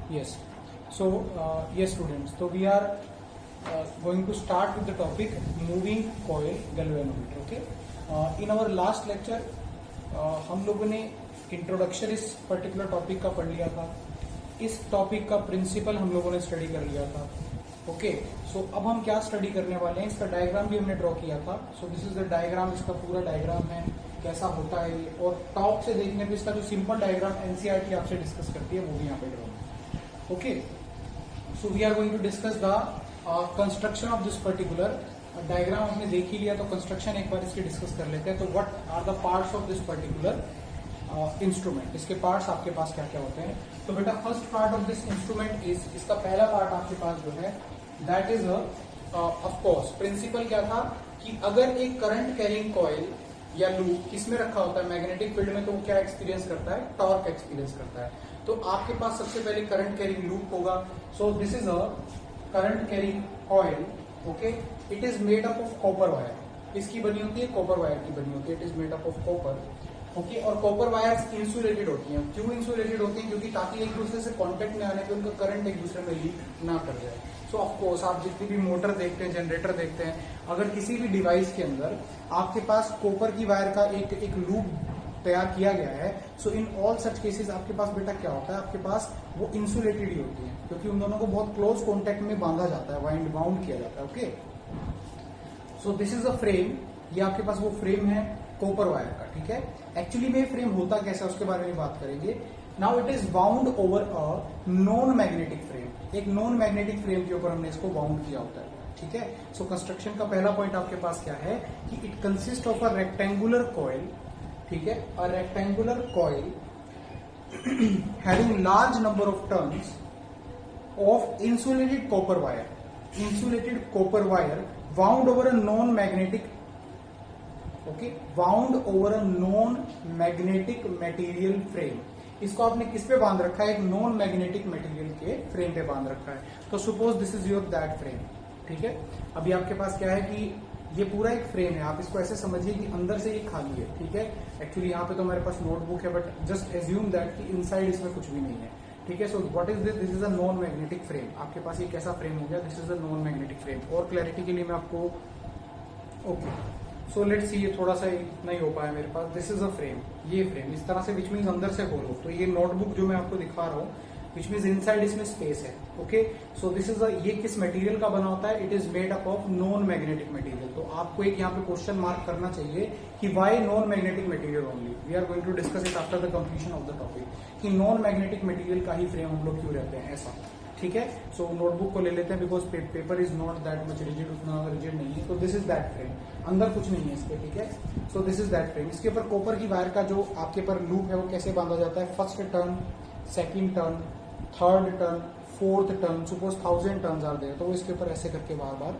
Yes. So, yes, students. So we are going to start with the topic moving coil galvanometer. Okay. In our last lecture, हम लोगों ने introduction इस particular topic का पढ़ लिया था. इस टॉपिक का प्रिंसिपल हम लोगों ने स्टडी कर लिया था. ओके. सो अब हम क्या स्टडी करने वाले हैं, इसका डायग्राम भी हमने ड्रॉ किया था. सो दिस इज द डायग्राम, इसका पूरा डायग्राम है, कैसा होता है ये, और टॉप से देखने पे इसका जो सिंपल डायग्राम एनसीईआरटी आपसे डिस्कस करती है वो भी यहाँ पे ड्रॉ है. Okay. So we are going to discuss the construction of this particular diagram. हमने देख ही लिया तो कंस्ट्रक्शन एक बार इसकी डिस्कस कर लेते हैं. तो what are the parts of this particular instrument, इसके पार्ट्स आपके पास क्या क्या होते हैं. तो बेटा first part of this instrument is, इसका पहला पार्ट आपके पास जो है that is of course principle क्या था कि अगर एक करंट कैरिंग कॉइल या लूप किसमें रखा होता है मैग्नेटिक फील्ड में, तो वो क्या एक्सपीरियंस करता है, टॉर्क एक्सपीरियंस करता है. तो आपके पास सबसे पहले करंट कैरिंग लूप होगा. सो this is a current carrying coil. Okay. It is made up of copper wire. इसकी बनी होती है कॉपर वायर की बनी होती है. It is made up of copper. Okay. और कॉपर वायर्स इंसुलेटेड होती हैं. क्यों इंसुलेटेड होती हैं? क्योंकि ताकि एक दूसरे से कांटेक्ट में आने पे उनका करंट एक दूसरे में लीक ना कर जाए. सो ऑफ कोर्स आप जितनी भी मोटर देखते हैं, जनरेटर देखते हैं, अगर किसी भी डिवाइस के अंदर आपके पास कॉपर की वायर का एक लूप तैयार किया गया है, सो इन ऑल सच केसेस आपके पास बेटा क्या होता है, आपके पास वो इंसुलेटेड ही होती है, क्योंकि उन दोनों को बहुत क्लोज कॉन्टेक्ट में बांधा जाता है, वाइंड बाउंड किया जाता है. Okay. So this is a frame. ये आपके पास वो फ्रेम है कॉपर वायर का. ठीक है. एक्चुअली में फ्रेम होता कैसा है उसके बारे में बात करेंगे. Now it is bound over a non magnetic frame. एक नॉन मैग्नेटिक फ्रेम के ऊपर हमने इसको बाउंड किया होता है. ठीक है. सो कंस्ट्रक्शन का पहला पॉइंट आपके पास क्या है कि it consist of a rectangular coil. ठीक है. अ rectangular coil having large number of turns of insulated copper wire. Insulated copper wire wound over a non-magnetic, okay, wound over a non-magnetic material frame. इसको आपने किस पे बांध रखा है, एक नॉन मैग्नेटिक मटेरियल के फ्रेम पे बांध रखा है. तो suppose this is your that frame. ठीक है. अभी आपके पास क्या है कि ये पूरा एक फ्रेम है. आप इसको ऐसे समझिए कि अंदर से ये खाली है. ठीक है. एक्चुअली यहाँ पे तो हमारे पास नोटबुक है, बट जस्ट एज्यूम दैट कि इनसाइड इसमें कुछ भी नहीं है. ठीक है. So what is this? This is a non magnetic frame. आपके पास ये कैसा फ्रेम हो गया? This is a non magnetic frame. और क्लैरिटी के लिए मैं आपको, ओके, सो लेट्स सी, ये थोड़ा सा इतना ही हो पाया मेरे पास. This is a frame. ये फ्रेम इस तरह से, विच मीन्स अंदर से खोलो तो ये नोटबुक जो मैं आपको दिखा रहा हूँ, विच मीन्स इनसाइड इसमें स्पेस है. ओके. सो दिस इज ये किस मटेरियल का बना होता है? It is made up of non magnetic material. तो आपको एक यहाँ पे क्वेश्चन मार्क करना चाहिए कि why non magnetic material only. We are going to discuss it after the completion of the topic कि नॉन मैग्नेटिक मटेरियल का ही फ्रेम हम लोग क्यों रहते हैं ऐसा. ठीक है. सो नोटबुक को ले लेते हैं, because paper is not that much rigid, उतना रिजिड नहीं है. तो दिस इज दैट फ्रेम. अंदर कुछ नहीं है इस पे. ठीक है. So this is that frame. इसके ऊपर कॉपर की वायर का जो आपके ऊपर लूप है वो कैसे बांधा जाता है? First turn, second turn, third turn, fourth turn. Suppose 1000 turns are there, तो इसके ऊपर ऐसे करके बार बार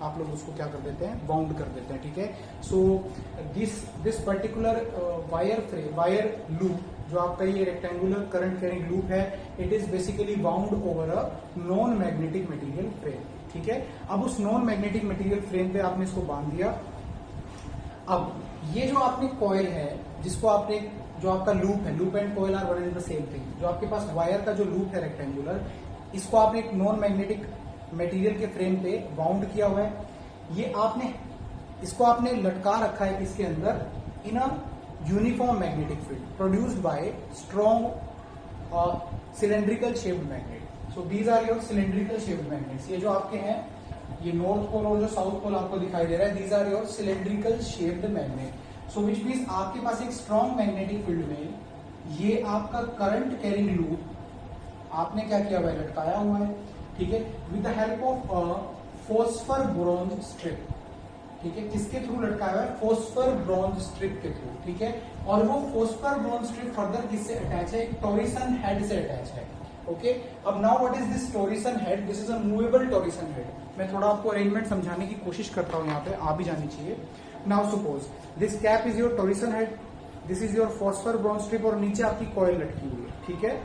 आप लोग उसको क्या कर देते हैं, बाउंड कर देते हैं. ठीक है. So this particular wire loop जो आपका ये रेक्टेंगुलर करंट कैरिंग लूप है, it is basically bound over a non magnetic material frame. ठीक है. अब उस नॉन मैग्नेटिक मटेरियल फ्रेम पे आपने इसको बांध दिया. अब ये जो आपने कॉइल है, जिसको आपने, जो आपका लूप है, loop and coil are one and the same thing. जो आपके पास वायर का जो लूप है रेक्टेंगुलर, इसको आपने एक नॉन मैग्नेटिक मटेरियल के फ्रेम पे बाउंड किया हुआ है. ये आपने, इसको आपने लटका रखा है इसके अंदर in a uniform magnetic field produced by strong cylindrical shaped magnet. So these are your cylindrical shaped magnets. ये जो आपके हैं, ये नॉर्थ पोल और जो साउथ पोल आपको दिखाई दे रहा है, these are your cylindrical shaped magnet. So which means आपके पास एक स्ट्रॉन्ग मैग्नेटिक फील्ड में ये आपका करंट कैरिंग लूप आपने क्या किया हुआ है, लटकाया हुआ है. ठीक है. With the help of phosphor bronze strip. ठीक है. किसके थ्रू लटकाया हुआ है? फॉस्फर ब्रॉन्ज स्ट्रिप के थ्रू. ठीक है. और वो फॉस्फर ब्रॉन्ज स्ट्रिप फर्दर किससे अटैच है? टॉरिसन हेड से अटैच है. ओके. अब now what is this torsion head? This is a movable torsion head. मैं थोड़ा आपको अरेंजमेंट समझाने की कोशिश करता हूं, यहाँ पे आप भी जानी चाहिए. Now suppose this cap is your torsion head, this is your phosphor bronze strip, और नीचे आपकी कॉइल लटकी हुई है. ठीक है.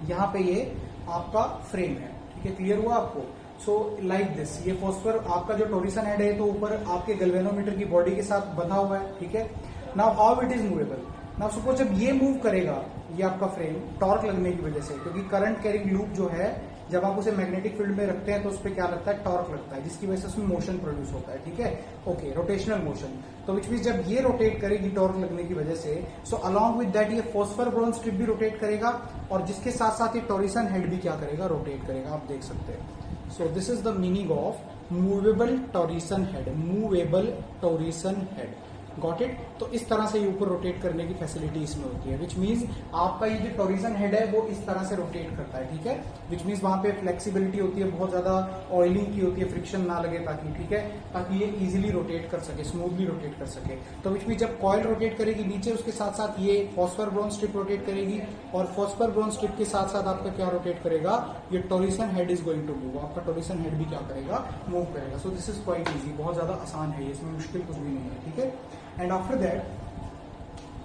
यहाँ पे ये आपका फ्रेम है. ठीक है. क्लियर हुआ आपको? सो लाइक दिस, ये फॉस्फर आपका जो टॉरिसन हेड है, तो ऊपर आपके गैल्वेनोमीटर की बॉडी के साथ बंधा हुआ है. ठीक है. Now how it is movable. Now suppose जब ये मूव करेगा ये आपका फ्रेम टॉर्क लगने की वजह से, क्योंकि करंट कैरिंग लूप जो है जब आप उसे मैग्नेटिक फील्ड में रखते हैं तो उस पर क्या लगता है, टॉर्क लगता है, जिसकी वजह से उसमें मोशन प्रोड्यूस होता है, ठीक है, ओके, रोटेशनल मोशन। तो विच मीन जब ये रोटेट करेगी टॉर्क लगने की वजह से, सो अलॉन्ग विद दैट ये फॉस्फर ब्रॉन्ज स्ट्रिप भी रोटेट करेगा, और जिसके साथ साथ ये टॉरिसन हेड भी क्या करेगा, रोटेट करेगा, आप देख सकते हैं। So this is the meaning of movable torsion head, movable torsion head, got it. तो इस तरह से ये ऊपर रोटेट करने की फैसिलिटी इसमें होती है, विच मीन्स आपका ये जो टॉरिसन हेड है वो इस तरह से रोटेट करता है, ठीक है, विच मीन्स वहां पे फ्लेक्सिबिलिटी होती है, बहुत ज्यादा ऑयलिंग की होती है, फ्रिक्शन ना लगे ताकि, ठीक है, ताकि ये इजीली रोटेट कर सके, स्मूथली रोटेट कर सके। तो विच मीन्स जब कॉइल रोटेट करेगी नीचे, उसके साथ साथ ये फॉस्फर ब्रॉन्ज स्ट्रिप रोटेट करेगी, और फॉस्फर ब्रॉन्ज स्ट्रिप के साथ साथ आपका क्या रोटेट करेगा, ये torsion head is going to move, आपका टॉरिसन हेड भी क्या करेगा, मूव करेगा। So this is quite easy, बहुत ज्यादा आसान है, इसमें मुश्किल कुछ भी नहीं है, ठीक है। एंड आफ्टर दैट,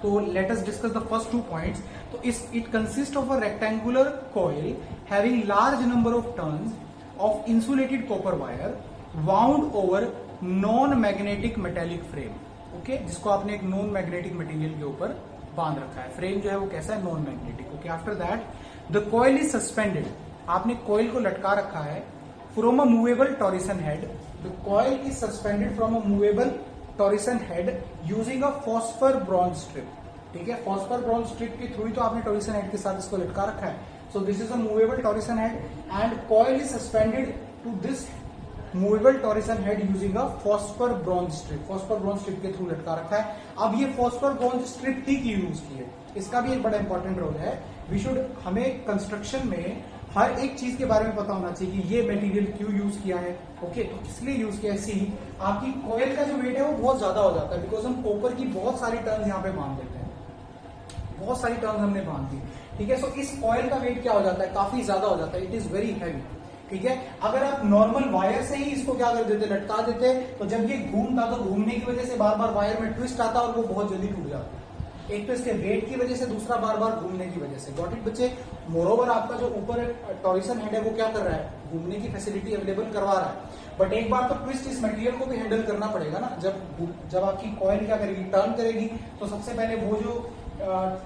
तो let us discuss the first 2 points. तो it consist of a rectangular coil having large number of turns of insulated copper wire wound over non magnetic metallic frame, okay, जिसको आपने एक non magnetic material के ऊपर बांध रखा है। Frame जो है वो कैसा है, non magnetic, okay. After that the coil is suspended, आपने कॉइल को लटका रखा है from a movable torsion head, the coil is suspended from a movable torsion head using a phosphor bronze strip, ठीक है, फॉस्फर ब्रॉन्ज स्ट्रिप के through ही तो आपने टॉरिसन हेड के साथ इसको लटका रखा है। So this is a movable torsion head and coil is suspended to this movable torsion head using a phosphor bronze strip, phosphor bronze strip के थ्रू लटका रखा है। अब ये फॉस्फर ब्रॉन्ज स्ट्रिप ही की यूज की है, इसका भी एक बड़ा इंपॉर्टेंट रोल है। वी शुड, हमें कंस्ट्रक्शन में हर एक चीज के बारे में पता होना चाहिए कि ये मटेरियल क्यों यूज किया है, ओके, तो इसलिए यूज किया है। सी, आपकी कॉइल का जो वेट है वो बहुत ज्यादा हो जाता है, बिकॉज हम कॉपर की बहुत सारी टर्न्स यहाँ पे बांध देते हैं, बहुत सारी टर्न्स हमने बांध दी, ठीक है। सो इस कॉइल का वेट क्या हो जाता है, काफी ज्यादा हो जाता है, इट इज वेरी हैवी, ठीक है। अगर आप नॉर्मल वायर से ही इसको क्या कर देते, लटका देते, तो जब ये घूमता तो घूमने की वजह से बार बार वायर में ट्विस्ट आता और वो बहुत जल्दी टूट जाता है, एक तो इसके वेट की वजह से, दूसरा बार बार घूमने की वजह से, गॉट इट बच्चे। मोरोवर आपका जो ऊपर टॉरिसन हेड है वो क्या कर रहा है, घूमने की फैसिलिटी अवेलेबल करवा रहा है, बट एक बार तो ट्विस्ट इस मटेरियल को भी हैंडल करना पड़ेगा ना। जब आपकी कॉइल क्या करेगी, टर्न करेगी, तो सबसे पहले वो जो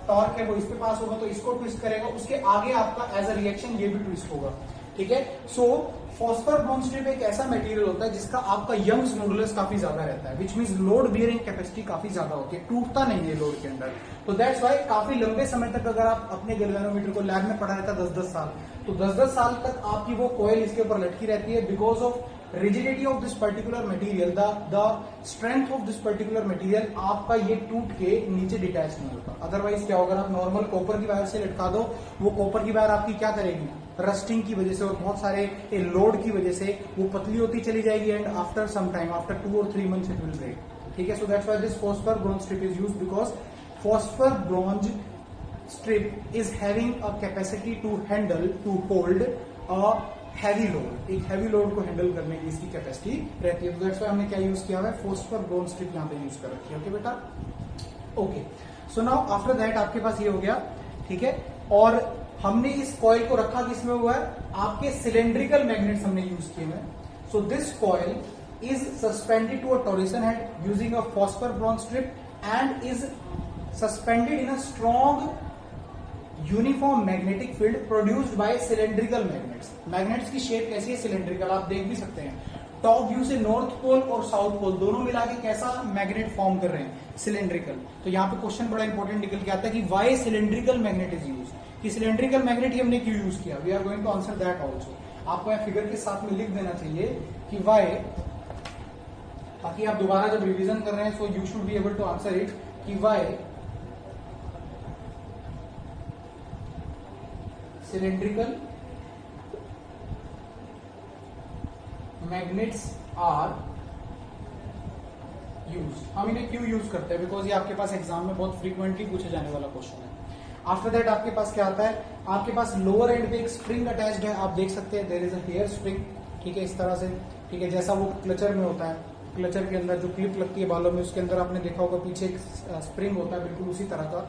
टॉर्क है वो इसके पास होगा, तो इसको ट्विस्ट करेगा, उसके आगे आपका एज अ रिएक्शन ये भी ट्विस्ट होगा, ठीक है। सो फॉस्फर ब्रॉन्ज स्ट्रिप एक ऐसा मटेरियल होता है जिसका आपका यंग्स मॉडुलस काफी ज्यादा रहता है, which means load bearing capacity काफी ज्यादा होती है, टूटता नहीं है लोड के अंदर। तो दैट्स वाई काफी लंबे समय तक अगर आप अपने गैल्वेनोमीटर को लैब में पढ़ा रहता है 10-10 साल, तो 10-10 साल तक आपकी वो कॉइल इसके ऊपर लटकी रहती है, because of rigidity of this particular material, the strength of this particular material, आपका ये टूट के नीचे डिटैच नहीं होता। अदरवाइज क्या होगा, आप नॉर्मल कॉपर की वायर से लटका दो, वो कॉपर की वायर आपकी क्या करेगी, रस्टिंग की वजह से और बहुत सारे लोड की वजह से वो पतली होती चली जाएगी, and after some time, after 2 or 3 months it will break, ठीक है। So that's why this phosphor bronze strip is used, because phosphor bronze strip is having a capacity to handle, to hold a heavy load, एक heavy load को handle करने की इसकी capacity रहती है। तो दैट्स व्हाई हमने क्या यूज किया है, फॉस्फर ब्रॉन्ज स्ट्रिप यहाँ पे यूज कर रखी है, ओके बेटा, okay. So now after that आपके पास ये हो गया, ठीक है। और हमने इस कॉइल को रखा किसमें हुआ है, आपके सिलेंड्रिकल मैग्नेट्स हमने यूज किए हैं। So this coil is suspended to a torsion head using a phosphor bronze strip and is suspended in a strong uniform magnetic field produced by cylindrical magnets. Magnets की shape कैसी है, cylindrical, आप देख भी सकते हैं। टॉप व्यू से north pole और साउथ पोल दोनों मिला के कैसा मैग्नेट फॉर्म कर रहे हैं, सिलेंड्रिकल। तो यहाँ पे क्वेश्चन बड़ा इंपॉर्टेंट निकल के आता है कि why cylindrical magnet is use, कि सिलेंड्रिकल मैग्नेट ही हमने क्यों यूज किया। We are going to answer that also. आपको यहाँ फिगर के साथ में लिख देना चाहिए कि वाई, ताकि आप दोबारा जब रिवीजन कर रहे हैं so you should be able to answer it, कि why cylindrical magnets are use. हम इन्हें क्यों यूज करते हैं, बिकॉज ये आपके पास एग्जाम में बहुत फ्रीक्वेंटली पूछे जाने वाला क्वेश्चन है। आफ्टर दैट आपके पास क्या आता है, आपके पास लोअर एंड पे एक स्प्रिंग अटैच्ड है, आप देख सकते हैं, there is a hair spring, ठीक है, इस तरह से, ठीक है, जैसा वो क्लचर में होता है, क्लचर के अंदर जो क्लिप लगती है बालों में, उसके अंदर आपने देखा होगा पीछे एक स्प्रिंग होता है, बिल्कुल उसी तरह का,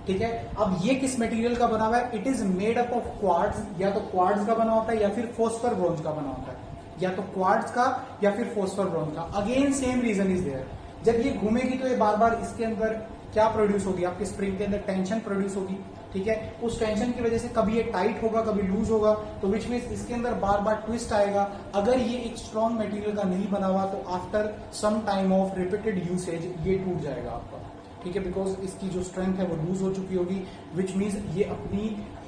ठीक है। अब ये किस मटेरियल का बना हुआ है, it is made up of quartz, या तो क्वार्ट्ज का बना होता है या फिर फॉस्फर ब्रॉन्ज का बना होता है, या तो क्वार्ट्ज का या फिर फॉस्फर ब्रॉन्ज का। Again same reason is there, जब ये घूमेगी तो ये बार बार इसके अंदर क्या प्रोड्यूस होगी, आपके स्प्रिंग के अंदर टेंशन प्रोड्यूस होगी, ठीक है, उस टेंशन की वजह से कभी ये टाइट होगा कभी लूज होगा, तो विच मीन्स इसके अंदर बार बार ट्विस्ट आएगा। अगर ये एक स्ट्रॉन्ग मटेरियल का नहीं बना हुआ तो after some time of repeated usage ये टूट जाएगा आपका, ठीक है, बिकॉज इसकी जो स्ट्रेंथ है वो लूज हो चुकी होगी, विच मीन्स ये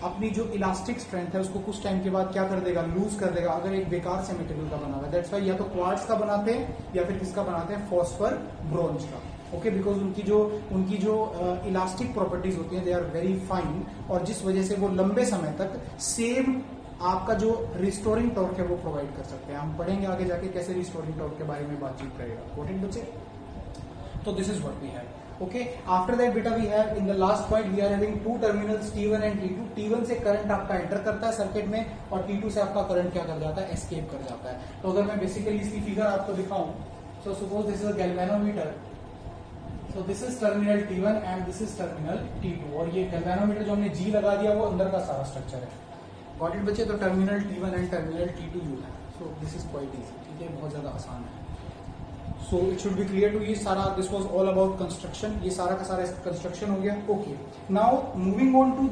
अपनी जो इलास्टिक स्ट्रेंथ है उसको कुछ टाइम के बाद क्या कर देगा, लूज कर देगा, अगर एक बेकार से मटेरियल का बना हुआ है। दैट्स वाई या तो क्वार्ट्ज का बनाते हैं या फिर किसका बनाते हैं, फॉस्फर ब्रोंज का, ओके, बिकॉज उनकी जो इलास्टिक प्रॉपर्टीज होती हैं दे आर वेरी फाइन, और जिस वजह से वो लंबे समय तक सेम आपका जो रिस्टोरिंग टॉर्क है वो प्रोवाइड कर सकते हैं। हम पढ़ेंगे आगे जाके कैसे रिस्टोरिंग टॉर्क के बारे में बातचीत करेगा, गॉट इट बच्चे? तो this is what we have. Okay, after that beta we have in the last point we are having two terminals T1 and T2। T1 से करंट आपका एंटर करता है सर्किट में और T2 से आपका करंट क्या कर जाता है, एस्केप कर जाता है। तो अगर मैं बेसिकली इसकी फिगर आपको दिखाऊं, so suppose this is a galvanometer, so this is terminal T1 and this is terminal T2, और ये गैल्वेनोमीटर जो हमने G लगा दिया वो अंदर का सारा स्ट्रक्चर है, गॉट इट बच्चे? तो terminal T1 and terminal T2 U है, so this is quite easy, ठीक है, बहुत ज्यादा आसान है। So it should be clear too, ये सारा this was all about construction, ये सारा का सारा कंस्ट्रक्शन हो गया। Okay, now moving on to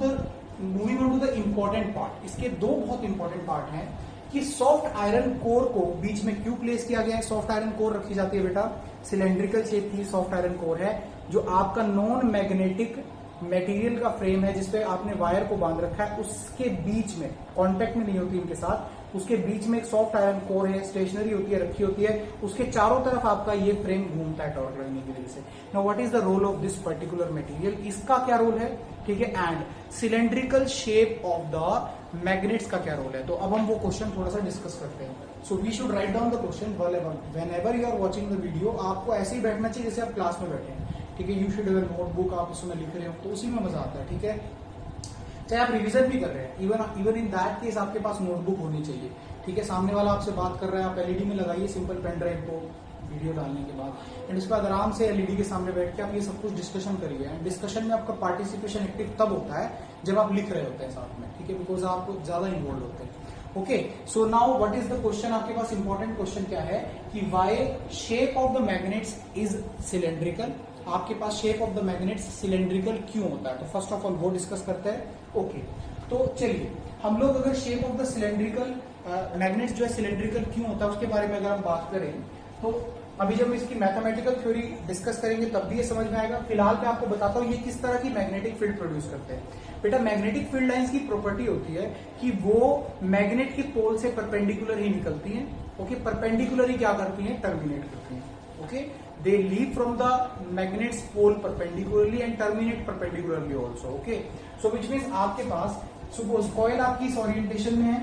the important part. इसके दो बहुत इंपॉर्टेंट पार्ट हैं कि सॉफ्ट आयरन कोर को बीच में क्यों प्लेस किया गया है। सॉफ्ट आयरन कोर रखी जाती है बेटा, सिलेंड्रिकल शेप की सॉफ्ट आयरन कोर है जो आपका नॉन मैग्नेटिक मटेरियल का फ्रेम है जिसपे आपने वायर को बांध रखा है, उसके बीच में कांटेक्ट में नहीं होती इनके साथ, उसके बीच में एक सॉफ्ट आयरन कोर है, स्टेशनरी होती है, रखी होती है, उसके चारों तरफ आपका ये फ्रेम घूमता है टॉर्क लगने की वजह से। Now what is the role of this particular material, इसका क्या रोल है, ठीक है, and cylindrical shape of the magnets का क्या रोल है। तो अब हम वो क्वेश्चन थोड़ा सा डिस्कस करते हैं। So we should write down the question whenever you are watching the video. आपको ऐसे ही बैठना चाहिए जैसे आप क्लास में बैठे हैं, ठीक है, you should have a notebook, आप उसमें लिख रहे हो तो उसी में मजा आता है, ठीक है, चाहे आप रिवीजन भी कर रहे हैं, इवन इन दैट केस आपके पास नोटबुक होनी चाहिए, ठीक है। सामने वाला आपसे बात कर रहा है, आप एलईडी में लगाइए सिंपल पेन ड्राइव को वीडियो डालने के बाद, एंड उसके बाद आराम से एलईडी के सामने बैठ के आप ये सब कुछ डिस्कशन करिए। एंड डिस्कशन में आपका पार्टिसिपेशन एक्टिव तब होता है जब आप लिख रहे होते हैं साथ में, ठीक है, बिकॉज आप ज्यादा इन्वॉल्व होते हैं। Okay, so now what is the question, आपके पास इंपॉर्टेंट क्वेश्चन क्या है कि why shape of the magnets is cylindrical. आपके पास shape of the magnets cylindrical क्यों होता है, तो फर्स्ट ऑफ ऑल वो डिस्कस करते हैं। ओके, तो चलिए हम लोग अगर shape of the cylindrical magnets जो है सिलेंड्रिकल क्यों होता है उसके बारे में अगर हम बात करें तो अभी जब इसकी मैथमेटिकल थ्योरी डिस्कस करेंगे तब भी ये समझ में आएगा। फिलहाल मैं आपको बताता हूँ ये किस तरह की मैग्नेटिक फील्ड प्रोड्यूस करते हैं। बेटा मैग्नेटिक फील्ड लाइंस की प्रॉपर्टी होती है कि वो मैग्नेट के पोल से परपेंडिकुलर ही निकलती हैं। ओके, परपेंडिकुलर ही क्या करती हैं, टर्मिनेट करती हैं। Okay, they leave from the magnet's pole perpendicularly and terminate perpendicularly also। okay, so which means आपके पास suppose coil आपकी इस ओरिएंटेशन में है,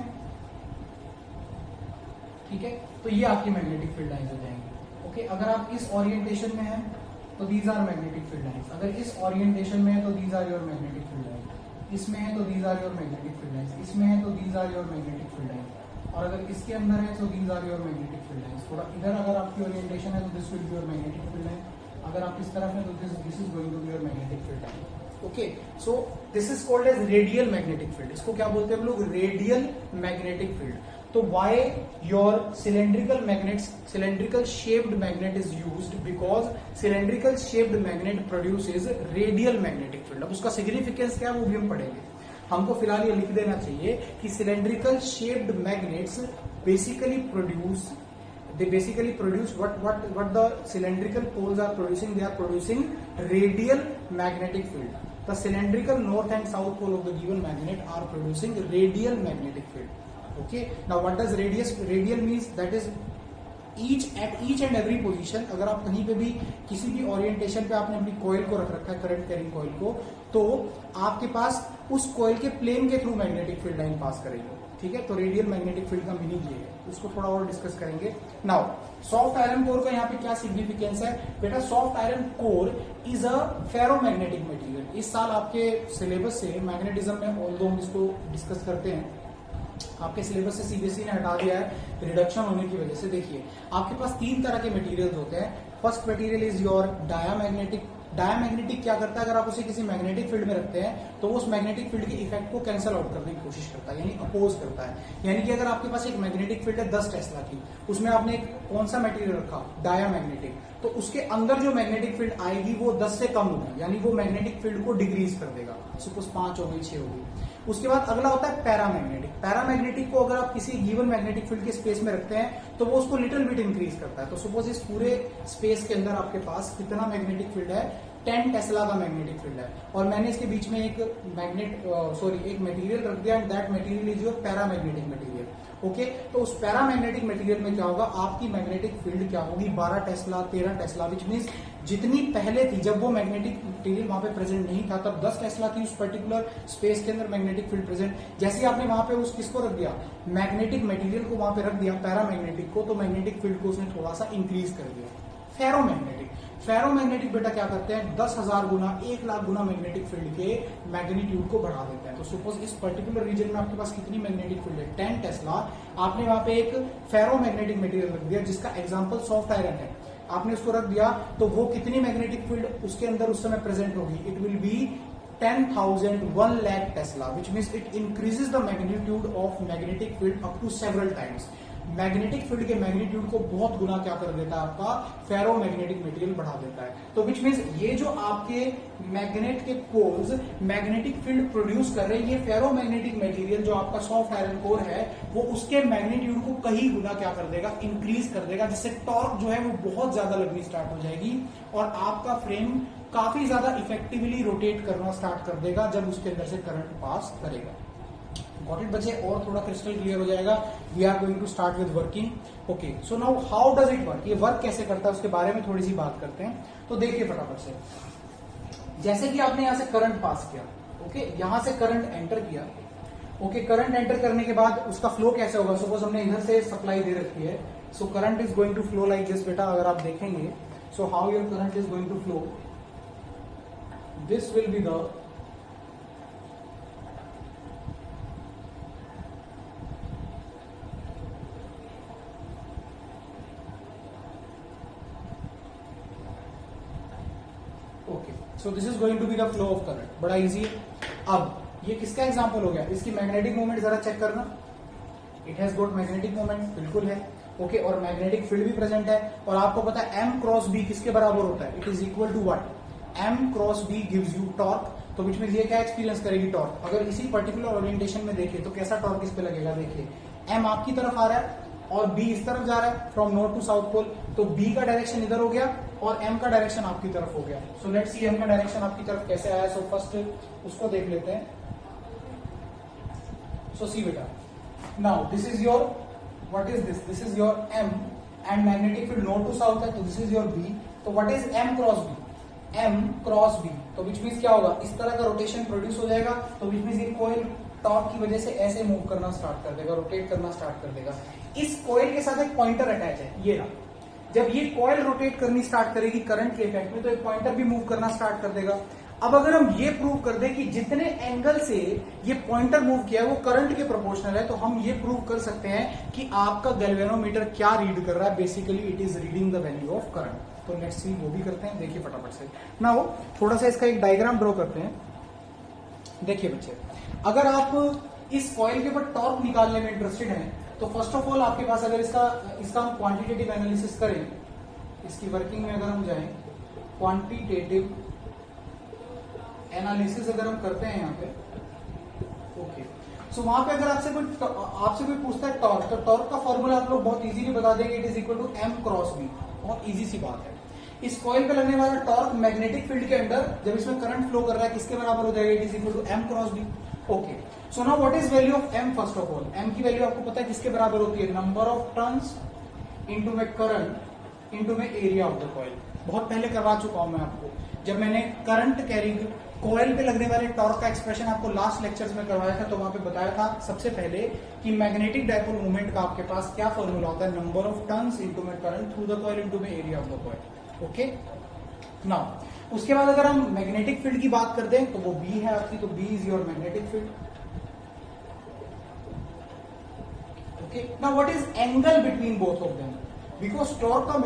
ठीक है, तो ये आपकी मैग्नेटिक फील्ड लाइंस हो जाएंगी। ओके, अगर आप इस ओरिएंटेशन में है तो these are magnetic field lines, अगर इस ओरिएंटेशन में है तो these are your magnetic field lines, इसमें है तो these are your magnetic field lines, इसमें है तो these are your magnetic field lines, और अगर इसके अंदर है तो these are your magnetic field lines. थोड़ा इधर अगर आपकी ओरिएंटेशन है तो this will be your magnetic field line, अगर आप इस तरफ है तो this is going to be your magnetic field line. Okay, so this is called as radial magnetic field. इसको क्या बोलते हैं हम लोग, रेडियल मैग्नेटिक फील्ड। तो why your cylindrical shaped magnet is used, because cylindrical shaped magnet produces radial magnetic field. अब उसका significance क्या है वो भी हम पढ़ेंगे। हमको फिलहाल ये लिख देना चाहिए कि cylindrical shaped magnets basically produce what the cylindrical poles are producing, they are producing radial magnetic field. The cylindrical north and south pole of the given magnet are producing radial magnetic field. Okay, now what does radial means, that is at each and every position, अगर आप कहीं पे भी किसी भी orientation पे आपने अपनी कॉइल को रख रखा है, करंट कैरिंग कॉइल को, तो आपके पास उस कॉइल के प्लेन के थ्रू मैग्नेटिक फील्ड लाइन पास करेगी, ठीक है। तो रेडियल मैग्नेटिक फील्ड का मीनिंग ये है, उसको थोड़ा और डिस्कस करेंगे। नाउ सॉफ्ट आयरन कोर का यहाँ पे क्या सिग्निफिकेंस है बेटा, soft iron core is a ferromagnetic material. इस साल आपके सिलेबस से मैग्नेटिज्म में, ऑल्दो हम इसको डिस्कस करते हैं, आपके सिलेबस से सीबीएसई ने हटा दिया है रिडक्शन होने की वजह से। देखिए आपके पास तीन तरह के मटेरियल्स होते हैं। First material is your diamagnetic diamagnetic क्या करता है, अगर आप उसे किसी मैग्नेटिक फील्ड में रखते हैं तो वो उस मैग्नेटिक फील्ड के इफेक्ट को कैंसिल आउट करने की कोशिश करता है, यानी अपोज करता है। यानी कि अगर आपके पास एक मैग्नेटिक फील्ड है 10 टेस्ला की, उसमें आपने एक कौन सा मटेरियल रखा, डायमैग्नेटिक, तो उसके अंदर जो मैग्नेटिक फील्ड आएगी वो 10 से कम होगी, यानी वो मैग्नेटिक फील्ड को डिक्रीज कर देगा। सपोज 5 हो गई, 6 हो गई। उसके बाद अगला होता है पैरामैग्नेटिक। पैरामैग्नेटिक को अगर आप किसी गिवन मैग्नेटिक फील्ड के स्पेस में रखते हैं तो वो उसको लिटिल बिट इंक्रीज करता है। तो सपोज इस पूरे स्पेस के अंदर आपके पास कितना मैग्नेटिक फील्ड है, 10 टेस्ला का मैग्नेटिक फील्ड है, और मैंने इसके बीच में एक एक मटेरियल रख दिया, and that material is your paramagnetic material. Okay, तो उस पैरामैग्नेटिक मटेरियल में क्या होगा, आपकी मैग्नेटिक फील्ड क्या होगी, 12 टेस्ला, 13 टेस्ला, विच मीन्स जितनी पहले थी जब वो मैग्नेटिक मटेरियल वहां पे प्रेजेंट नहीं था तब 10 टेस्ला थी उस पर्टिकुलर स्पेस के अंदर मैग्नेटिक फील्ड प्रेजेंट। जैसे ही आपने वहां पे उस किसको रख दिया, मैग्नेटिक मटेरियल को वहां पे रख दिया, पैरामैग्नेटिक को, तो मैग्नेटिक फील्ड को उसने थोड़ा सा इंक्रीज कर दिया। फेरोमैग्नेटिक, फेरोमैग्नेटिक बेटा क्या करते हैं, 10,000 गुना, 1,00,000 गुना मैग्नेटिक फील्ड के मैग्नीट्यूड को बढ़ा देते हैं। तो सपोज इस पर्टिकुलर रीजन में आपके पास कितनी मैग्नेटिक फील्ड है, 10 टेस्ला, आपने वहां पे एक फेरोमैग्नेटिक मटेरियल रख दिया जिसका एग्जांपल सॉफ्ट आयरन है, आपने उसको रख दिया, तो वो कितनी मैग्नेटिक फील्ड उसके अंदर उस समय प्रेजेंट होगी, it will be 10,000, 1,00,000 tesla, which means it increases the magnitude of magnetic field up to several times. Magnetic field के मैग्नीट्यूड को बहुत गुना क्या कर देता है, आपका फेरोमैग्नेटिक मटेरियल बढ़ा देता है। तो विच मीन्स ये जो आपके मैग्नेट के पोल्स मैग्नेटिक फील्ड प्रोड्यूस कर रहे हैं, ये फेरोमैग्नेटिक मटेरियल जो आपका सॉफ्ट आयरन कोर है वो उसके मैग्नीट्यूड को कई गुना क्या कर देगा, इंक्रीज कर देगा, जिससे टॉर्क जो है वो बहुत ज्यादा लगनी स्टार्ट हो जाएगी और आपका फ्रेम काफी ज्यादा इफेक्टिवली रोटेट करना स्टार्ट कर देगा जब उसके अंदर से करंट पास करेगा। गॉट इट बच्चे, और थोड़ा क्रिस्टल क्लियर हो जाएगा। We are going to start with working. Okay, so now how does it work, ये वर्क कैसे करता है उसके बारे में थोड़ी सी बात करते हैं। तो देखिए फटाफट से, जैसे कि आपने यहां से करंट पास किया, ओके, यहां से करंट एंटर किया, ओके, करंट एंटर करने के बाद उसका फ्लो कैसे होगा, सपोज हमने इधर से सप्लाई दे रखी है, so current is going to flow like this बेटा। अगर आप देखेंगे, so how your current is going to flow, this will be the so this is going to be the flow of current, बड़ा easy है। अब ये किसका example हो गया, इसकी मैग्नेटिक मूवमेंट जरा चेक करना, it has got magnetic movement, बिल्कुल है, ओके, और मैग्नेटिक फील्ड भी प्रेजेंट है, और आपको पता है एम क्रॉस बी किसके बराबर होता है, it is equal to what, M cross B gives you torque. तो विच मींस ये क्या एक्सपीरियंस करेगी, टॉर्क। अगर इसी पर्टिकुलर ओरिएंटेशन में देखें तो कैसा टॉर्क इस पे लगेगा, देखिए एम आपकी तरफ आ रहा है और बी इस तरफ जा रहा है, from north to south pole, तो बी का डायरेक्शन इधर हो गया और एम का डायरेक्शन आपकी तरफ हो गया। सो लेट्स सी एम का डायरेक्शन आपकी तरफ कैसे आया। सो फर्स्ट उसको देख लेते हैं। सो सी बेटा, now this is your, what is this, this is your M and magnetic field north to south है, तो दिस इज योर बी। तो what is M cross B, M cross B, तो which means क्या होगा, इस तरह का rotation produce हो जाएगा, तो विच मीन्स ये कोयल टॉर्क की वजह से ऐसे मूव करना स्टार्ट कर देगा, रोटेट करना स्टार्ट कर देगा। इस कोयल के साथ एक पॉइंटर अटैच है, ये रहा, जब ये कॉइल रोटेट करनी स्टार्ट करेगी करंट के इफेक्ट में, तो एक पॉइंटर भी मूव करना स्टार्ट कर देगा। अब अगर हम ये प्रूव कर दें कि जितने एंगल से ये पॉइंटर मूव किया है वो करंट के प्रोपोर्शनल है, तो हम ये प्रूव कर सकते हैं कि आपका गैल्वेनोमीटर क्या रीड कर रहा है, basically it is reading the value of current. तो लेट्स सी, वो भी करते हैं, देखिए फटाफट से। नाउ थोड़ा सा इसका एक डायग्राम ड्रॉ करते हैं। देखिए बच्चे, अगर आप इस कॉइल के ऊपर टॉर्क निकालने में इंटरेस्टेड हैं, तो फर्स्ट ऑफ ऑल आपके पास अगर इसका हम क्वांटिटेटिव एनालिसिस करें, इसकी वर्किंग में अगर हम जाएं, क्वांटिटेटिव एनालिसिस अगर हम करते हैं यहाँ पे, ओके, सो वहां पे अगर आपसे कोई पूछता है टॉर्क, तो टॉर्क का फॉर्मूला आप लोग बहुत इजीली बता देंगे, it is equal to M cross B. बहुत इजी सी बात है। इस कॉइल पे लगने वाला टॉर्क मैग्नेटिक फील्ड के अंदर जब इसमें करंट फ्लो कर रहा है किसके बराबर हो जाएगा, it is equal to M cross B. Okay, so now what is value of M, first of all M की वैल्यू आपको पता है किसके बराबर होती है, नंबर ऑफ टर्न्स इनटू में करंट इनटू में एरिया ऑफ द कॉइल। बहुत पहले करवा चुका हूं मैं आपको, जब मैंने करंट कैरिंग कॉइल पे लगने वाले टॉर्क का एक्सप्रेशन आपको लास्ट लेक्चर्स में करवाया था, तो वहां पे बताया था सबसे पहले कि मैग्नेटिक डायपोल मूवमेंट का आपके पास क्या फॉर्मूला होता है, नंबर ऑफ टर्न्स इनटू में current through the coil into में area of the coil. Okay, now उसके बाद अगर हम मैग्नेटिक फील्ड की बात करते हैं तो वो बी है आपकी, तो B is your magnetic field. Okay, now what is angle between both of them, because torque का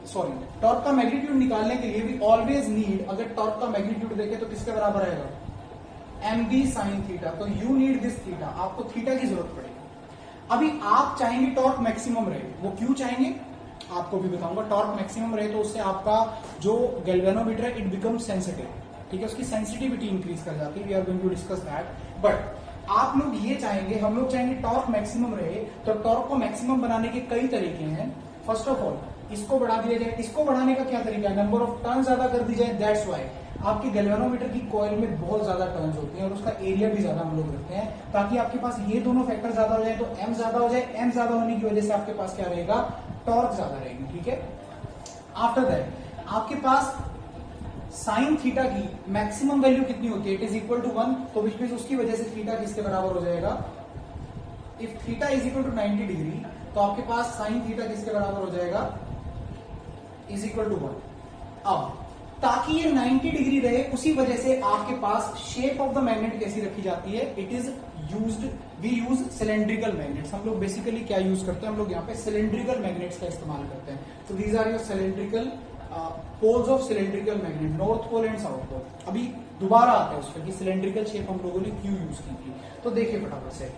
सॉरी, टॉर्क का मैग्नीट्यूड निकालने के लिए वी ऑलवेज नीड, अगर टॉर्क का मैग्नीट्यूड देखें तो किसके बराबर रहेगा, mb sin थीटा, तो यू नीड दिस थीटा, आपको थीटा की जरूरत पड़ेगी। अभी आप चाहेंगे टॉर्क मैक्सिमम रहे, वो क्यों चाहेंगे आपको भी बताऊंगा। टॉर्क मैक्सिमम रहे तो उससे आपका जो गैल्वेनोमीटर है इट बिकम सेंसिटिव, ठीक है, उसकी सेंसिटिविटी इंक्रीज कर जाती है, we are going to discuss that. But आप लोग ये चाहेंगे, हम लोग चाहेंगे टॉर्क मैक्सिमम रहे, तो टॉर्क को मैक्सिमम बनाने के कई तरीके हैं। फर्स्ट ऑफ ऑल इसको बढ़ा दिया जाए, इसको बढ़ाने का क्या तरीका है, नंबर ऑफ टर्न ज्यादा कर दी जाए, दैट्स वाई आपके गैल्वेनोमीटर की कॉइल में बहुत ज्यादा टर्न्स होती हैं और उसका एरिया भी ज्यादा हम लोग रखते हैं, ताकि आपके पास ये दोनों फैक्टर ज्यादा हो जाए तो एम ज्यादा हो जाए, एम ज्यादा होने की वजह से आपके पास क्या रहेगा, टॉर्क ज्यादा रहेगी, ठीक है। आफ्टर दैट आपके पास साइन थीटा की मैक्सिमम वैल्यू कितनी होती है, इट इज इक्वल टू 1, तो विच मींस उसकी वजह से थीटा किसके बराबर हो जाएगा, if theta is equal to 90 degree तो आपके पास साइन थीटा किसके बराबर हो जाएगा, इज इक्वल टू 1। अब ताकि ये 90 डिग्री रहे, उसी वजह से आपके पास शेप ऑफ द मैग्नेट कैसी रखी जाती है, it is used, we use cylindrical magnets. हम लोग बेसिकली क्या यूज करते हैं, हम लोग यहाँ पे सिलेंड्रिकल मैग्नेट्स का इस्तेमाल करते हैं। तो these are your cylindrical poles of cylindrical magnet, north pole and south pole. अभी दोबारा आता है उस पर कि सिलेंड्रिकल शेप हम लोगों ने क्यों यूज की थी, तो देखिए फटाफट से।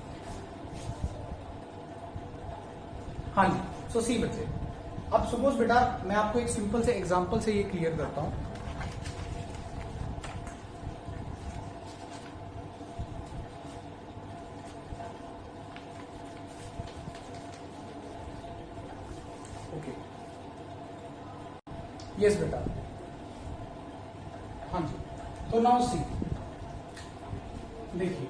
हाँ जी, सो सी बच्चे, अब सपोज बेटा मैं आपको एक सिंपल से एग्जांपल से ये क्लियर करता हूं। ओके, यस बेटा, हाँ जी, तो नाउ सी, देखिए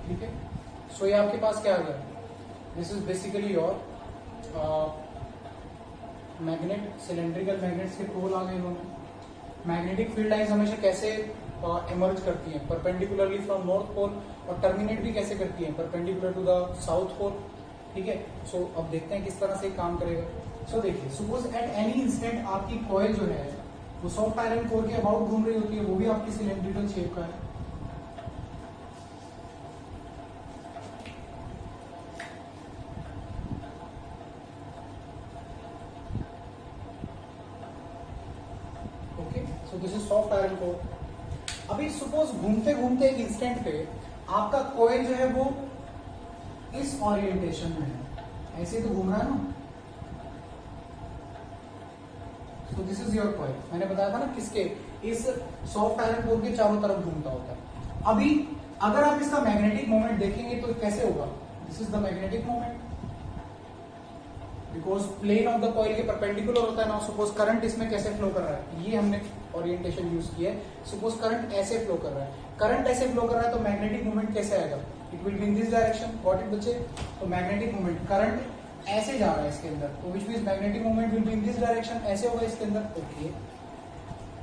ठीक है। सो ये आपके पास क्या आ गया, this is basically your magnet, cylindrical magnets के पोल आ गए इन्होंने। मैग्नेटिक फील्ड लाइंस हमेशा कैसे इमर्ज करती हैं, परपेंडिकुलरली फ्रॉम नॉर्थ पोल, और टर्मिनेट भी कैसे करती हैं, perpendicular to the south pole, ठीक है। सो अब देखते हैं किस तरह से काम करेगा। सो देखिए, सपोज एट एनी इंस्टेंट आपकी कॉइल जो है वो सॉफ्ट आयरन कोर के अबाउट घूम रही होती है, वो भी आपकी सिलेंड्रिकल शेप का है, so this is soft iron core. अभी सपोज घूमते घूमते एक इंस्टेंट पे आपका कॉइल जो है वो इस ओरिएंटेशन में है, ऐसे ही तो घूम रहा है ना, सो दिस इज योर कॉइल। मैंने बताया था ना किसके, इस सॉफ्ट आयरन कोर के चारों तरफ घूमता होता है। अभी अगर आप इसका मैग्नेटिक मोमेंट देखेंगे तो कैसे होगा, this is the magnetic moment, because plane of the coil के परपेंडिकुलर होता है ना। सपोज करंट इसमें कैसे फ्लो कर रहा है, ये हमने ओरिएंटेशन यूज किया है। सपोज करंट ऐसे फ्लो कर रहा है, करंट ऐसे फ्लो कर रहा है तो मैग्नेटिक मूवमेंट कैसे आएगा, it will be in this direction, got it बच्चे। तो मैग्नेटिक मूवमेंट, करंट ऐसे जा रहा है इसके अंदर, तो which means magnetic movement will be in this direction, ऐसे होगा इसके अंदर, ओके।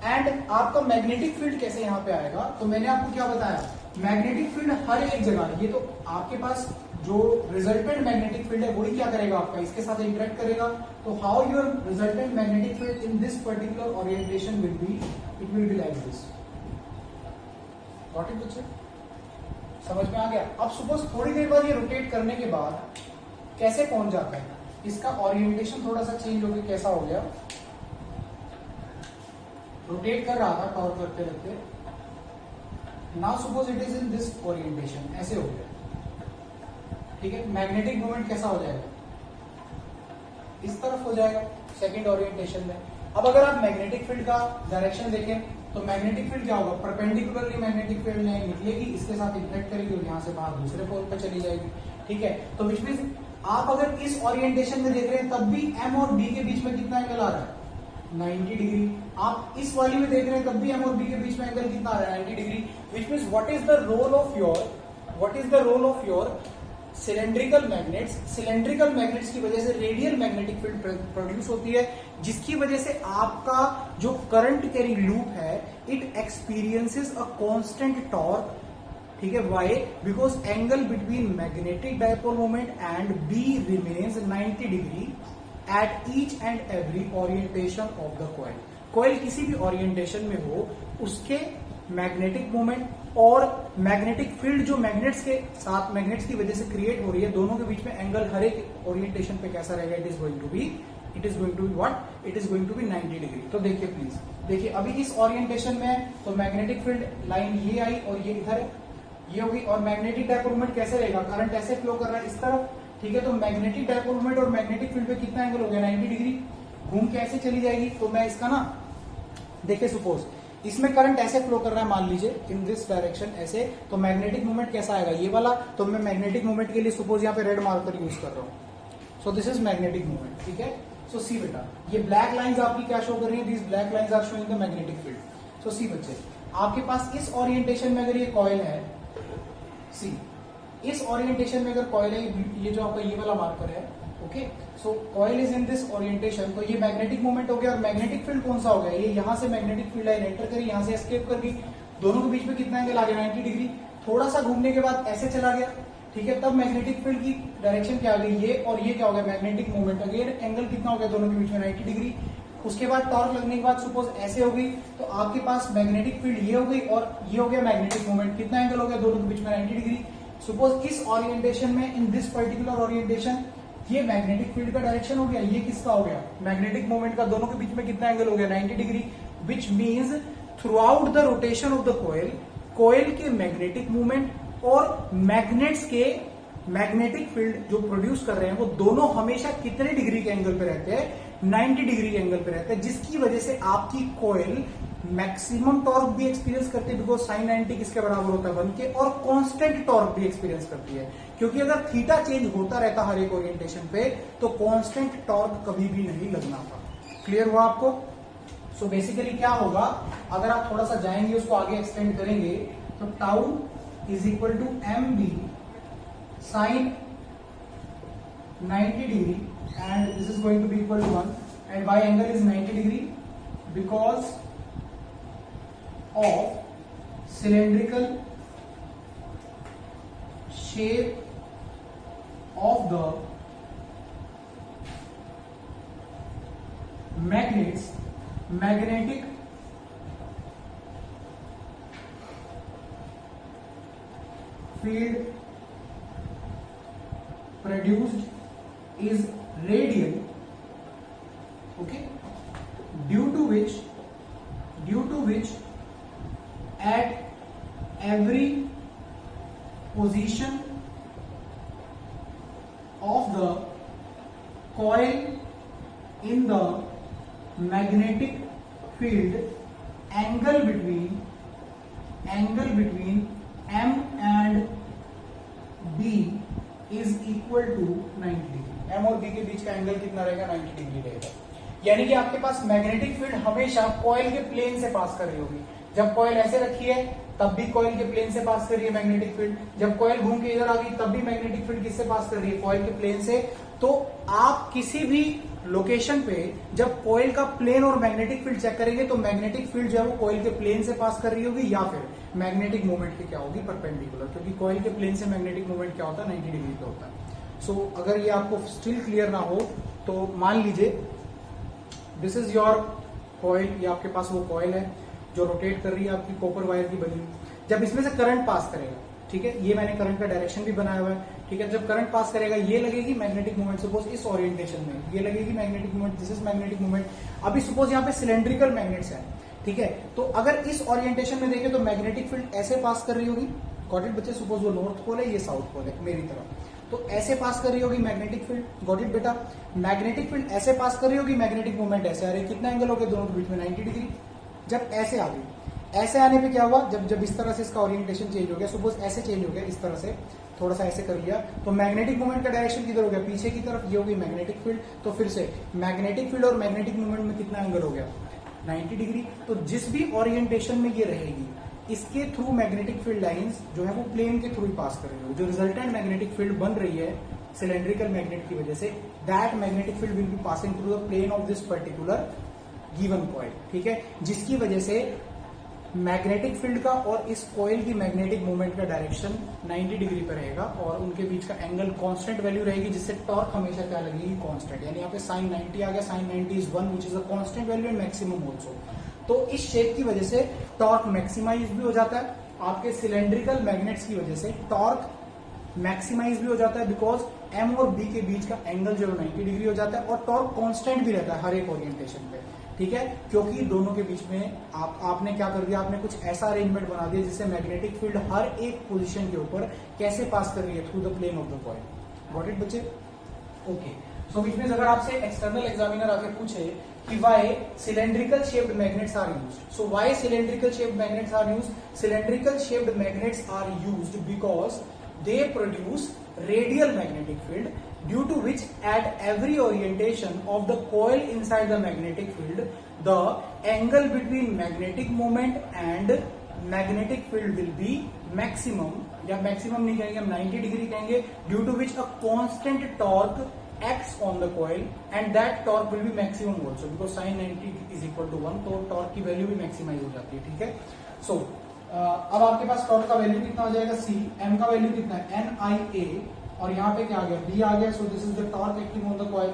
एंड आपका मैग्नेटिक फील्ड कैसे यहाँ पे आएगा, तो मैंने आपको क्या बताया, मैग्नेटिक फील्ड हर एक जगह, ये तो आपके पास जो रिजल्टेंट मैग्नेटिक फील्ड है वही क्या करेगा आपका, इसके साथ इंटरेक्ट करेगा। तो how your resultant magnetic field in this particular orientation will be, it will be like this, got it बच्चे, समझ में आ गया। अब सपोज थोड़ी देर बाद ये रोटेट करने के बाद कैसे पहुंच जाता है, इसका ओरिएंटेशन थोड़ा सा चेंज होकर कैसा हो गया, रोटेट कर रहा था टॉर्क करते रहते, now suppose it is in this orientation, ऐसे हो गया, ठीक है। मैग्नेटिक मोमेंट कैसा हो जाएगा, इस तरफ हो जाएगा सेकंड ओरिएंटेशन में। अब अगर आप मैग्नेटिक फील्ड का डायरेक्शन देखें तो मैग्नेटिक फील्ड क्या होगा, परपेंडिकुलरली मैग्नेटिक फील्ड निकलेगी, इसके साथ इंटरेक्ट करेगी और यहाँ से बाहर दूसरे पोल पे चली जाएगी, ठीक है। तो विच मींस आप अगर इस ओरिएंटेशन में देख रहे हैं तब भी एम और बी के बीच में कितना एंगल आ रहा है, 90 डिग्री। आप इस वाली में देख रहे हैं तब भी एम और बी के बीच में एंगल कितना आ रहा है, 90 degree. Which means what is the role of your cylindrical magnets, cylindrical magnets की वजह से रेडियल मैग्नेटिक फील्ड प्रोड्यूस होती है, जिसकी वजह से आपका जो करंट कैरिंग लूप है it experiences a constant torque, ठीक है। Why, because angle between magnetic dipole moment and B remains 90 degree at each and every orientation of the coil. Coil किसी भी ओरिएंटेशन में हो, उसके मैग्नेटिक मोमेंट और magnetic field जो मैग्नेट्स के साथ, मैग्नेट्स की वजह से क्रिएट हो रही है, दोनों के बीच में एंगल हर एक ओरिएंटेशन पे कैसा रहेगा, it is going to be what, it is going to be 90 degree. तो देखिए प्लीज, देखिए अभी इस ओरिएंटेशन में तो मैग्नेटिक फील्ड लाइन ये आई और ये इधर ये होगी, और मैग्नेटिक डायपोल मोमेंट कैसे रहेगा, करंट ऐसे फ्लो कर रहा है इस तरफ, ठीक है, तो मैग्नेटिक डायपोल मोमेंट और मैग्नेटिक फील्ड पे कितना एंगल हो गया, 90 डिग्री, घूम के ऐसे चली जाएगी। तो मैं इसका ना, देखिए सपोज इसमें करंट ऐसे फ्लो कर रहा है, मान लीजिए इन दिस डायरेक्शन ऐसे, तो मैग्नेटिक मोमेंट कैसा आएगा, ये वाला। तो मैं मैग्नेटिक मोमेंट के लिए सपोज यहाँ पे रेड मार्कर यूज कर रहा हूँ, सो दिस इज मैग्नेटिक मोमेंट, ठीक है। सो सी बेटा, ये ब्लैक लाइंस आपकी क्या शो कर रही है, this black lines are showing the magnetic field. So see बच्चे, आपके पास इस ओरिएंटेशन में अगर ये कॉइल है, सी इस ओरिएंटेशन में अगर कॉइल है, ये जो आपका ये वाला मार्कर है, okay, so coil is in this orientation, तो ये मैग्नेटिक मोमेंट हो गया, और मैग्नेटिक फील्ड कौन सा हो गया, ये यहां से मैग्नेटिक फील्ड लाइन एंटर करी, यहां से एस्केप कर गई, दोनों के बीच में कितना एंगल आ गया, 90 डिग्री। थोड़ा सा घूमने के बाद ऐसे चला गया, ठीक है, तब मैग्नेटिक फील्ड की डायरेक्शन क्या आ गई, ये, और ये क्या हो गया, मैग्नेटिक मोमेंट, अगेन एंगल कितना हो गया दोनों के बीच में, 90 डिग्री। उसके बाद टॉर्क लगने के बाद सपोज ऐसे हो गई, तो आपके पास मैग्नेटिक फील्ड ये हो गई और ये हो गया मैग्नेटिक मोमेंट, कितना एंगल हो गया दोनों के बीच में, 90 डिग्री। सपोज इस ओरिएंटेशन में, इन दिस पर्टिकुलर ओरिएंटेशन, ये मैग्नेटिक फील्ड का डायरेक्शन हो गया, ये किसका हो गया, मैग्नेटिक मोमेंट का, दोनों के बीच में कितना एंगल हो गया, 90 degree, which means throughout the rotation of the coil, coil के मैग्नेटिक मूवमेंट और मैग्नेट्स के मैग्नेटिक फील्ड जो प्रोड्यूस कर रहे हैं, वो दोनों हमेशा कितने डिग्री के एंगल पे रहते हैं, 90 डिग्री के एंगल पे रहते हैं, जिसकी वजह से आपकी कोयल मैक्सिमम टॉर्क भी एक्सपीरियंस करती है, बिकॉज साइन 90 किसके बराबर होता है, 1 के, और कांस्टेंट टॉर्क भी एक्सपीरियंस करती है, क्योंकि अगर थीटा चेंज होता रहता हर एक ओरिएंटेशन पे, तो कांस्टेंट टॉर्क कभी भी नहीं लगना था। क्लियर हुआ आपको? सो बेसिकली क्या होगा, अगर आप थोड़ा सा जाएंगे, उसको आगे एक्सटेंड करेंगे, तो tau is equal to M B sine 90 degree, and this is going to be equal to 1, and by angle is 90 degree because of cylindrical shape of the magnets, magnetic field produced is radial, okay, due to which at every position of the coil in the magnetic field, angle between M and B is equal to 90 degree. M और B के बीच का angle कितना रहेगा, 90 degree रहेगा। यानी कि आपके पास magnetic field हमेशा कॉइल के प्लेन से पास कर रही होगी। जब कॉइल ऐसे रखी है तब भी कॉइल के प्लेन से पास कर रही है मैग्नेटिक फील्ड, जब कॉइल घूम के इधर आ गई तब भी मैग्नेटिक फील्ड किससे पास कर रही है, कॉइल के प्लेन से। तो आप किसी भी लोकेशन पे जब कॉइल का प्लेन और मैग्नेटिक फील्ड चेक करेंगे, तो मैग्नेटिक फील्ड जो है वो कॉइल के प्लेन से पास कर रही होगी, या फिर मैग्नेटिक मूवमेंट की क्या होगी, परपेंडिकुलर, क्योंकि कॉइल के प्लेन से मैग्नेटिक मूवमेंट क्या होता है, 90 डिग्री पे होता है। सो अगर ये आपको स्टिल क्लियर ना हो, तो मान लीजिए दिस इज योर कॉइल, ये आपके पास वो कॉइल है जो रोटेट कर रही है आपकी कॉपर वायर की बनी। जब इसमें से करंट पास करेगा, ठीक है, ये मैंने करंट का डायरेक्शन भी बनाया हुआ है, ठीक है, जब करंट पास करेगा ये लगेगी मैग्नेटिक मूवमेंट, सपोज इस ओरिएंटेशन में ये लगेगी magnetic movement, this is magnetic movement. अभी सपोज यहाँ पे सिलेंड्रिकल मैग्नेट्स है, ठीक है, तो अगर इस ओरिएंटेशन में देखें तो मैग्नेटिक फील्ड ऐसे पास कर रही होगी, गॉट इट बच्चे, सपोज वो नॉर्थ पोल है, ये साउथ पोल है मेरी तरफ, तो ऐसे पास कर रही होगी मैग्नेटिक फील्ड, गॉट इट बेटा। मैग्नेटिक फील्ड ऐसे पास कर रही होगी, मैग्नेटिक मूवमेंट ऐसे आ रही है, कितना एंगल हो गया दोनों के बीच में, 90 डिग्री। जब ऐसे आ गई, ऐसे आने पे क्या हुआ, जब इस तरह से इसका ओरिएंटेशन चेंज हो गया, सपोज ऐसे चेंज हो गया, इस तरह से थोड़ा सा ऐसे कर लिया, तो मैग्नेटिक मूवमेंट का डायरेक्शन किधर हो गया, पीछे की तरफ, ये होगी मैग्नेटिक फील्ड। तो फिर से मैग्नेटिक फील्ड और मैग्नेटिक मूवमेंट में कितना एंगल हो गया, 90 डिग्री। तो जिस भी ओरिएंटेशन में ये रहेगी, इसके थ्रू मैग्नेटिक फील्ड लाइंस जो है वो प्लेन के थ्रू ही पास कर रही है। जो रिजल्टेंट मैग्नेटिक फील्ड बन रही है सिलेंड्रिकल मैग्नेट की वजह से, that magnetic field will be passing through the plane of this particular given coil, ठीक है, जिसकी वजह से मैग्नेटिक फील्ड का और इस कॉइल की मैग्नेटिक मूवमेंट का डायरेक्शन 90 डिग्री पर रहेगा, और उनके बीच का एंगल कांस्टेंट वैल्यू रहेगी, जिससे टॉर्क हमेशा क्या लगेगी, कांस्टेंट। यानी यहाँ पे साइन 90 आ गया, sine 90 is 1 which is a constant value and maximum also. तो इस शेप की वजह से टॉर्क मैक्सिमाइज भी हो जाता है, आपके सिलेंड्रिकल मैग्नेट्स की वजह से टॉर्क मैक्सिमाइज भी हो जाता है, बिकॉज एम और बी के बीच का एंगल जो 90 डिग्री हो जाता है, और टॉर्क कांस्टेंट भी रहता है हर एक ओरिएंटेशन पे, ठीक है, क्योंकि दोनों के बीच में आपने क्या कर दिया, आपने कुछ ऐसा अरेंजमेंट बना दिया जिससे मैग्नेटिक फील्ड हर एक पोजीशन के ऊपर कैसे पास कर रही है, through the plane of the coil. Got it बच्चे? ओके, सो विच मींस अगर आपसे एक्सटर्नल एग्जामिनर आके पूछे कि why cylindrical shaped magnets are used, so why cylindrical shaped magnets are used? Cylindrical shaped magnets are used because they produce radial magnetic field, due to which at every orientation of the coil inside the magnetic field the angle between magnetic moment and magnetic field will be maximum, या maximum नहीं कहेंगे हम 90 degree कहेंगे, due to which a constant torque acts on the coil and that torque will be maximum also because sin 90 is equal to 1, तो torque की value भी maximise हो जाती है, ठीक है। सो अब आपके पास टॉर्क का वैल्यू कितना हो जाएगा, सी, एम का वैल्यू कितना है, एन आई ए, और यहाँ पे क्या आ गया, बी आ गया। सो this is the torque acting on the coil,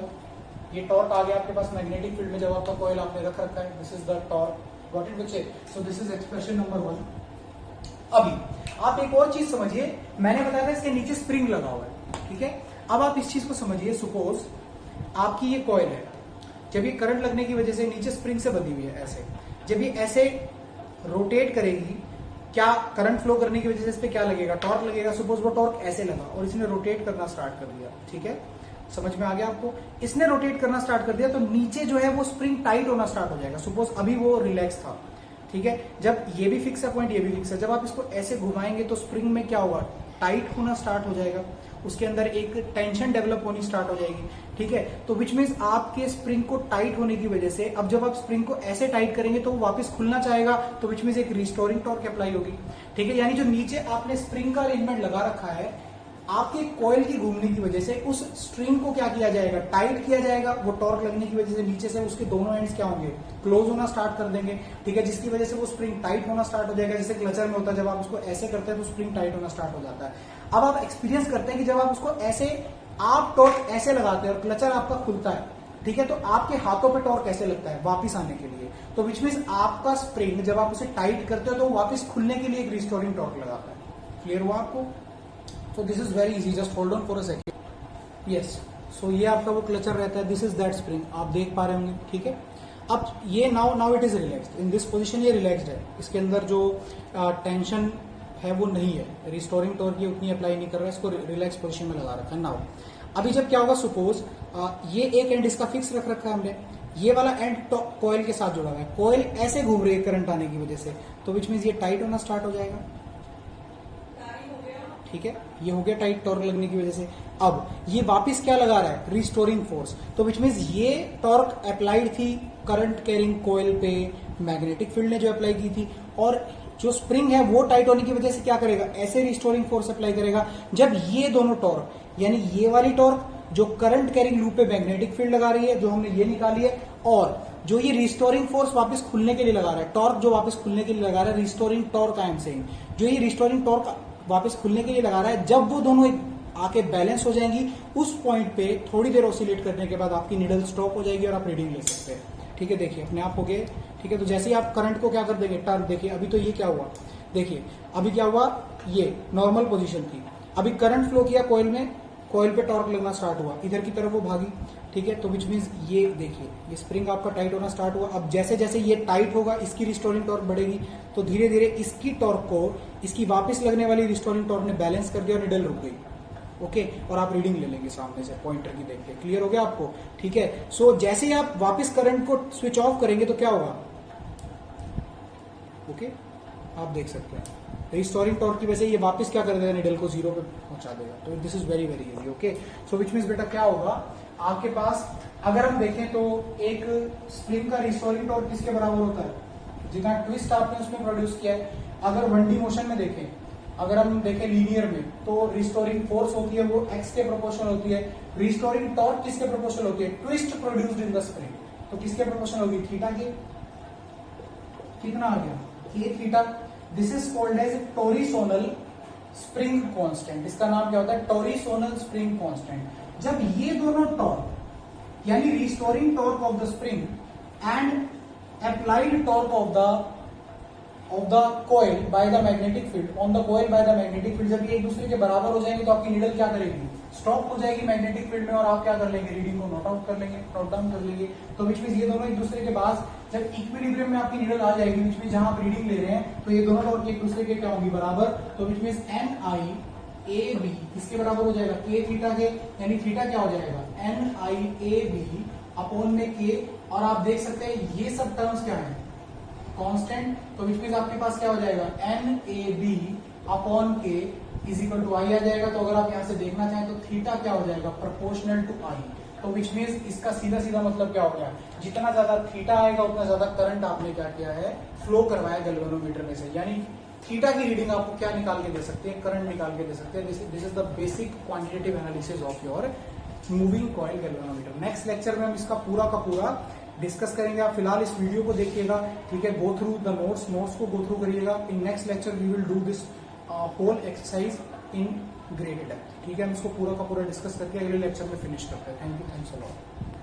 ये टॉर्क आ गया आपके पास मैग्नेटिक फील्ड में जब आपका कॉइल आपने रख रखा है, this is the torque. Got it बच्चे? So this is expression number 1। अभी आप एक और चीज समझिए, मैंने बताया था इसके नीचे स्प्रिंग लगा हुआ है, ठीक है। अब आप इस चीज को समझिए, सपोज आपकी ये कॉइल है, जब ये करंट लगने की वजह से नीचे स्प्रिंग से बंधी हुई है ऐसे, जब ये ऐसे रोटेट करेगी, क्या करंट फ्लो करने की वजह से इस पे क्या लगेगा, टॉर्क लगेगा। सपोज वो टॉर्क ऐसे लगा और इसने रोटेट करना स्टार्ट कर दिया, ठीक है, समझ में आ गया आपको? इसने रोटेट करना स्टार्ट कर दिया तो नीचे जो है वो स्प्रिंग टाइट होना स्टार्ट हो जाएगा। सपोज अभी वो रिलैक्स था, ठीक है, जब ये भी फिक्स है पॉइंट, ये भी फिक्स है, जब आप इसको ऐसे घुमाएंगे तो स्प्रिंग में क्या होगा, टाइट होना स्टार्ट हो जाएगा, उसके अंदर एक टेंशन डेवलप होनी स्टार्ट हो जाएगी, ठीक है। तो विच मीन्स आपके स्प्रिंग को टाइट होने की वजह से अब जब आप स्प्रिंग को ऐसे टाइट करेंगे तो वो वापस खुलना चाहेगा, तो विच मीन्स एक रिस्टोरिंग टॉर्क अप्लाई होगी, ठीक है। यानी जो नीचे आपने स्प्रिंग का अरेंजमेंट लगा रखा है, आपके कॉइल की घूमने की वजह से उस स्ट्रिंग को क्या किया जाएगा, टाइट किया जाएगा। वो टॉर्क लगने की वजह से नीचे से उसके दोनों एंड्स क्या होंगे, क्लोज होना स्टार्ट कर देंगे, ठीक है, जिसकी वजह से वो स्प्रिंग टाइट होना स्टार्ट हो जाएगा। जैसे क्लचर में होता है, जब आप उसको ऐसे करते हैं तो स्प्रिंग टाइट होना स्टार्ट हो जाता है। अब आप एक्सपीरियंस करते हैं कि जब आप उसको ऐसे, आप टॉर्क ऐसे लगाते हैं और क्लचर आपका खुलता है, ठीक है, तो आपके हाथों पे टॉर्क कैसे लगता है वापिस आने के लिए, तो विच मीन्स आपका स्प्रिंग जब आप उसे टाइट करते हो तो वापिस खुलने के लिए एक रिस्टोरिंग टॉर्क लगाता है। क्लियर हुआ आपको? So this is very easy, just hold on for a second. Yes, so ये आपका वो क्लचर रहता है, this is that spring, आप देख पा रहे होंगे, ठीक है। अब ये now it is relaxed, in this position ये relaxed है, इसके अंदर जो टेंशन है वो नहीं है, रिस्टोरिंग टॉर्क ये उतनी अप्लाई नहीं कर रहा है, इसको रिलैक्स पोजीशन में लगा रखा है। नाउ अभी जब क्या होगा, सपोज ये एक एंड इसका फिक्स रख रखा है हमने, ये वाला एंड कॉइल के साथ जुड़ा हुआ है, कॉइल ऐसे घूम रही है करंट आने की वजह से, तो विच मीन्स ये टाइट होना स्टार्ट हो जाएगा, ठीक है, ये हो गया टाइट टॉर्क लगने की वजह से। अब ये वापस क्या लगा रहा है, रिस्टोरिंग फोर्स, तो विच मीन्स ये टॉर्क अप्लाइड थी करंट कैरिंग कॉइल पे, मैग्नेटिक फील्ड ने जो अप्लाई की थी, और जो स्प्रिंग है वो टाइट होने की वजह से क्या करेगा, ऐसे रिस्टोरिंग फोर्स अप्लाई करेगा। जब ये दोनों टॉर्क, यानी ये वाली टॉर्क जो करंट कैरिंग लूप पे मैग्नेटिक फील्ड लगा रही है, जो हमने ये निकाली है, और जो ये रिस्टोरिंग फोर्स वापस खुलने के लिए लगा रहा है, टॉर्क जो वापस खुलने के लिए लगा रहा है, restoring torque I am saying, जो ये रिस्टोरिंग टॉर्क वापस खुलने के लिए लगा रहा है, जब वो दोनों आके बैलेंस हो जाएंगी, उस पॉइंट पे थोड़ी देर ऑसिलेट करने के बाद आपकी नीडल स्टॉप हो जाएगी और आप रीडिंग ले सकते हैं, ठीक है। देखिए अपने आप हो गए, ठीक है। तो जैसे ही आप करंट को क्या कर देंगे, टर्न, देखिए अभी तो ये क्या हुआ, देखिए अभी क्या हुआ, ये नॉर्मल पोजीशन थी, अभी करंट फ्लो किया कॉइल में, कॉइल पे टॉर्क लगना स्टार्ट हुआ, इधर की तरफ वो भागी, ठीक है। तो विच मीन्स ये देखिए ये स्प्रिंग आपका टाइट होना स्टार्ट हुआ। अब जैसे जैसे ये टाइट होगा, इसकी रिस्टोरिंग टॉर्क बढ़ेगी, तो धीरे धीरे इसकी टॉर्क को इसकी वापस लगने वाली रिस्टोरिंग टॉर्क ने बैलेंस कर दिया और निडल रुक गई, ओके। और आप रीडिंग ले लेंगे सामने से पॉइंटर की देख के, क्लियर हो गया आपको, ठीक है। सो जैसे ही आप वापस करंट को स्विच ऑफ करेंगे तो क्या होगा, ओके, आप देख सकते हैं रिस्टोरिंग टॉर्क की वजह से ये वापस क्या कर देगा, निडल को जीरो पे पहुंचा देगा। तो this is very very easy, okay. So which means बेटा क्या होगा आपके पास, अगर हम देखें तो एक स्प्रिंग का रिस्टोरिंग टॉर्क किसके बराबर होता है, जितना ट्विस्ट आपने उसमें प्रोड्यूस किया है। अगर 1D मोशन में देखें, अगर हम देखें लीनियर में, तो रिस्टोरिंग फोर्स होती है वो एक्स के प्रोपोर्शनल होती है, रिस्टोरिंग टॉर्क किसके प्रोपोर्शनल होती है, twist produced in the spring, तो किसके प्रोपोर्शनल होगी, थीटा के। कितना आ गया, a theta. This is called as torsional spring constant, इसका नाम क्या होता है, टोरिसोनल स्प्रिंग कांस्टेंट। जब ये दोनों टॉर्क यानी restoring torque of the spring and applied torque of the coil by the magnetic field on the coil by the magnetic field, जब ये एक दूसरे के बराबर हो जाएंगे तो आपकी नीडल क्या करेगी, स्टॉप हो जाएगी मैग्नेटिक फील्ड में, और आप क्या कर लेंगे, रीडिंग को नोट आउट कर लेंगे, नोट डाउन कर लेंगे। तो विच मींस ये दोनों एक दूसरे के पास जब इक्विलिब्रियम में आपकी नीडल आ जाएगी, विच मींस जहां आप रीडिंग ले रहे हैं तो ये दोनों टॉर्क एक दूसरे के क्या होंगी, बराबर। तो which means N I A B किसके बराबर हो जाएगा, के थीटा के, यानी थीटा क्या हो जाएगा, N I A B upon में के। और आप देख सकते हैं ये सब टर्म्स क्या है, कांस्टेंट। तो विच मींस आपके पास क्या हो जाएगा, एन ए बी अपॉन के इज इक्वल टू आई आ जाएगा। तो अगर आप यहां से देखना चाहें तो थीटा क्या हो जाएगा, प्रोपोर्शनल टू आई। तो विच मींस इसका सीधा सीधा मतलब क्या हो गया, जितना ज्यादा थीटा आएगा उतना ज्यादा करंट आपने क्या किया है, फ्लो करवाया गैल्वेनोमीटर में से, यानी थीटा की रीडिंग आपको क्या निकाल के दे सकते हैं, करंट निकाल के दे सकते हैं। This is the basic quantitative analysis of your moving coil galvanometer. Next lecture में हम इसका पूरा का पूरा डिस्कस करेंगे। आप फिलहाल इस वीडियो को देखिएगा, ठीक है, गो थ्रू द नोट्स को गो थ्रू करिएगा। In next lecture we will do this whole exercise in great depth, ठीक है। हम इसको पूरा का पूरा डिस्कस करके अगले लेक्चर में फिनिश करते हैं। Thank you, thanks a lot.